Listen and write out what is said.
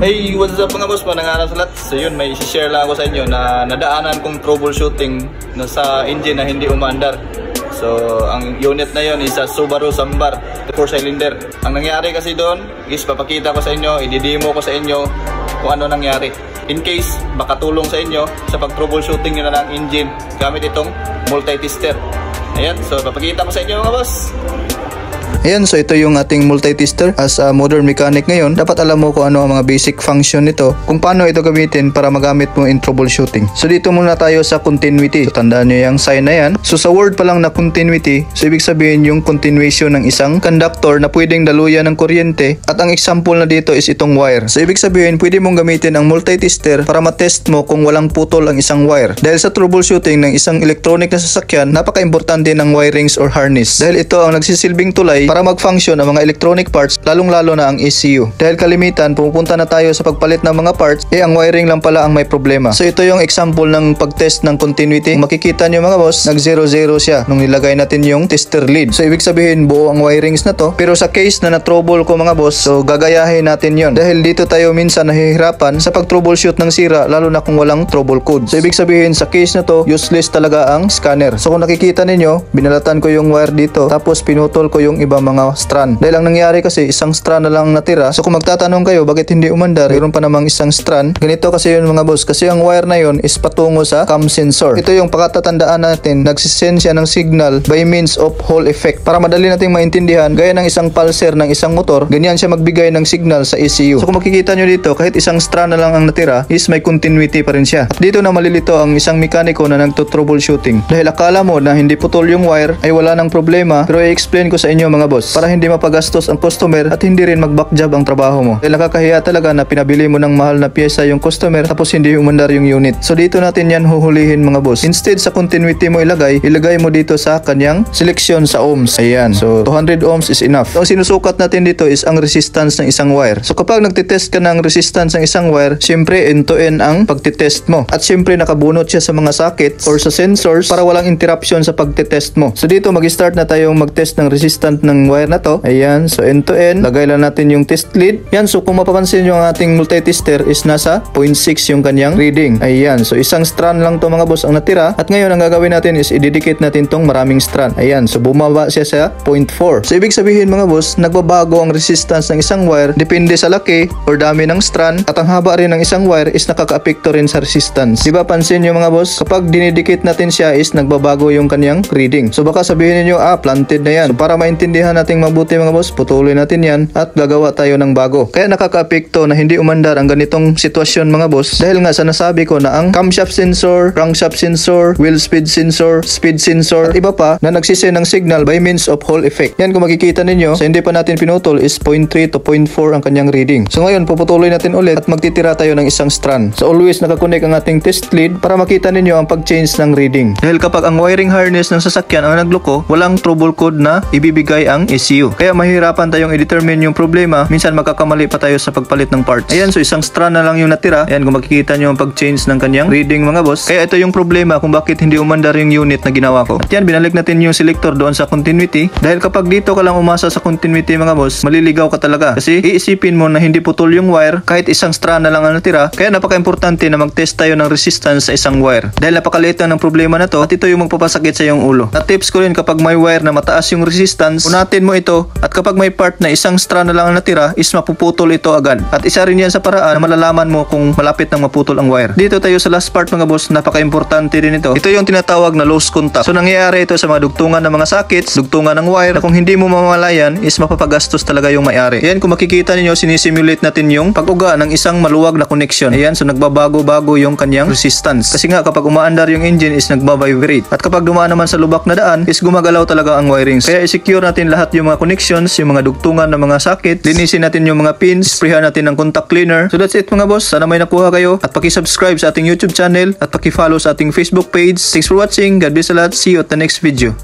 Hey, what's up mga boss? Manang araw sa lahat. So yun, may share lang ako sa inyo na nadaanan kong troubleshooting na sa engine na hindi umandar. So, ang unit na yon is sa Subaru Sambar 4-cylinder. Ang nangyari kasi doon is papakita ko sa inyo, i-demo ko sa inyo kung ano nangyari. In case makatulong sa inyo sa pag-troubleshooting nyo na ng engine gamit itong multi-tester. Ayan, so papakita ko sa inyo mga boss. Ayan, so ito yung ating multi-tester. As a modern mechanic ngayon, dapat alam mo kung ano ang mga basic function nito, kung paano ito gamitin para magamit mo in troubleshooting. So dito muna tayo sa continuity. So tandaan nyo yung sign na yan. So sa word pa lang na continuity, so ibig sabihin yung continuation ng isang conductor na pwedeng daluyan ng kuryente. At ang example na dito is itong wire. So ibig sabihin, pwede mong gamitin ang multi-tester para matest mo kung walang putol ang isang wire. Dahil sa troubleshooting ng isang electronic na sasakyan, napaka-importante ng wirings or harness. Dahil ito ang nagsisilbing tulay para mag-function ang mga electronic parts, lalong-lalo na ang ECU. Dahil kalimitan, pupunta na tayo sa pagpalit ng mga parts, ang wiring lang pala ang may problema. So ito yung example ng pag-test ng continuity. Kung makikita nyo mga boss, nag-0-0 siya nung nilagay natin yung tester lead. So ibig sabihin, buo ang wirings na to. Pero sa case na na-trouble ko mga boss, so gagayahin natin yon. Dahil dito tayo minsan nahihirapan sa pag-troubleshoot ng sira, lalo na kung walang trouble code. So ibig sabihin, sa case na to, useless talaga ang scanner. So kung nakikita ninyo, binalatan ko yung wire dito, tapos pinutol ko yung iba mga strand. Dahil ang nangyari kasi isang strand na lang natira. So kung magtatanong kayo bakit hindi umandar, mayroon pa namang isang strand. Ganito kasi yun mga boss, kasi ang wire na yun is patungo sa cam sensor. Ito yung pakatatandaan natin, nagsisend siya ng signal by means of Hall effect. Para madali nating maintindihan, gaya ng isang pulser ng isang motor, ganyan siya magbigay ng signal sa ECU. So kung makikita nyo dito, kahit isang strand na lang ang natira, is may continuity pa rin siya. At dito na malilito ang isang mekaniko na nagto-troubleshooting. Dahil akala mo na hindi putol yung wire, ay wala nang problema, pero i-explain ko sa inyo mga boss, para hindi mapagastos ang customer at hindi rin mag-backjob ang trabaho mo. Dahil nakakahiya talaga na pinabili mo ng mahal na pyesa yung customer tapos hindi umandar yung unit. So dito natin yan huhulihin mga boss. Instead sa continuity mo ilagay mo dito sa kanyang selection sa ohms. Ayan. So 200 ohms is enough. So, ang sinusukat natin dito is ang resistance ng isang wire. So kapag nagtitest ka ng resistance ng isang wire, syempre end-to-end ang pagtitest mo. At syempre nakabunot siya sa mga sockets or sa sensors para walang interruption sa pagtitest mo. So dito mag-start na tayong mag-test ng resistance ng wire na to. Ayan, so end to end, lagay lang natin yung test lead. Yan, so kung mapapansin nyo ang ating multi-tester is nasa 0.6 yung kanyang reading. Ayan, so isang strand lang to mga boss ang natira. At ngayon ang gagawin natin is i-dedicate natin tong maraming strand. Ayan, so bumaba siya sa 0.4. So ibig sabihin mga boss, nagbabago ang resistance ng isang wire depende sa laki or dami ng strand. At ang haba rin ng isang wire is nakaka-apekto rin sa resistance. Diba pansin nyo mga boss, kapag dinidikit natin siya is nagbabago yung kanyang reading. So baka sabihin niyo planted na yan. So para maintindihan nating mabuti mga boss, putuloy natin yan at gagawa tayo ng bago. Kaya nakaka-apekto na hindi umandar ang ganitong sitwasyon mga boss, dahil nga sa nasabi ko na ang camshaft sensor, crankshaft sensor, wheel speed sensor, at iba pa na nagsisend ng signal by means of Hall effect. Yan kung makikita ninyo, sa hindi pa natin pinutol is 0.3 to 0.4 ang kanyang reading. So ngayon puputuloy natin ulit at magtitira tayo ng isang strand. So always nakakonect ang ating test lead para makita ninyo ang pag-change ng reading. Dahil kapag ang wiring harness ng sasakyan ang nagloko, walang trouble code na ibibigay ang ECU. Kaya mahirapan tayong i-determine yung problema, minsan magkakamali pa tayo sa pagpalit ng parts. Ayan, so isang strand na lang yung natira. Ayan, kung makikita nyo ang pag-change ng kanyang reading mga boss. Kaya ito yung problema kung bakit hindi umandar yung unit na ginawa ko. At yan, binalik natin yung selector doon sa continuity. Dahil kapag dito ka lang umasa sa continuity mga boss, maliligaw ka talaga. Kasi iisipin mo na hindi putol yung wire, kahit isang strand na lang ang natira. Kaya napaka-importante na mag-test tayo ng resistance sa isang wire. Dahil napakaliit lang ng problema na to, at ito yung magpapasakit sa iyong ulo. At tips ko rin, kapag may wire na mataas yung resistance, unatin mo ito. At kapag may part na isang strand na lang ang natira, is mapuputol ito agad. At isa rin yan sa paraan na malalaman mo kung malapit nang maputol ang wire. Dito tayo sa last part mga boss, napaka-importante rin ito. Ito yung tinatawag na loose contact. So nangyayari ito sa mga dugtungan ng mga sockets, dugtungan ng wire, na kung hindi mo mamalayan is mapapagastos talaga yung may-ari. Ayan, kung makikita niyo, sinisimulate natin yung pag-uga ng isang maluwag na connection. Ayan, so nagbabago-bago yung kanyang resistance. Kasi nga kapag umaandar yung engine is nagbabibrate. At kapag dumaan naman sa lubak na daan is gumagalaw talaga ang wirings. Kaya i-secure natin lahat yung mga connections, yung mga dugtungan ng mga socket, linisin natin yung mga pins, sprayhan natin ng contact cleaner. So that's it mga boss, sana may nakuha kayo at paki-subscribe sa ating YouTube channel at paki-follow sa ating Facebook page. Thanks for watching, God bless a lot, see you at the next video.